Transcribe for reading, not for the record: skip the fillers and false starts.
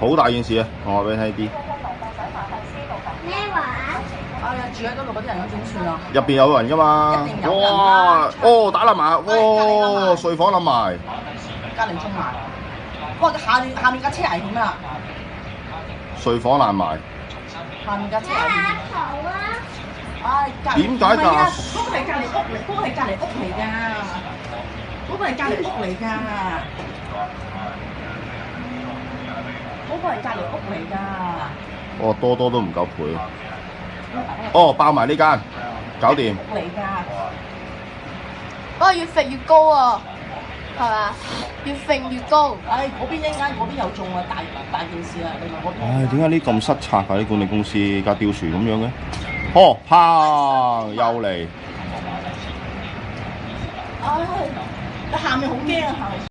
好大件事啊！我話俾你聽啲。咩話？哎呀，住喺嗰度嗰啲人咁點算啊？入邊有人㗎嘛？一定有人啦哇！哦，打冧埋，隔離冧哇！埋睡房冧埋，隔離中埋。哇！下面架車危險啊！睡房爛埋。下面架車危險。好啊！唉，隔離點解㗎唔係啊嗰個係隔離屋嚟，嗰個係隔離屋嚟㗎，嗰個係隔離屋嚟㗎，嗰個係隔離屋嚟㗎。哦，多都唔夠賠。哦，爆埋呢間，搞掂。屋嚟㗎。哇！越揈越高啊，係嘛？越揈越高。唉，嗰邊一間嗰邊又中啊，大件事啊！你問嗰邊。唉，點解呢咁失策啊？啲管理公司架吊船咁樣嘅？哦，砰！又嚟。唉，下面好驚啊！下面。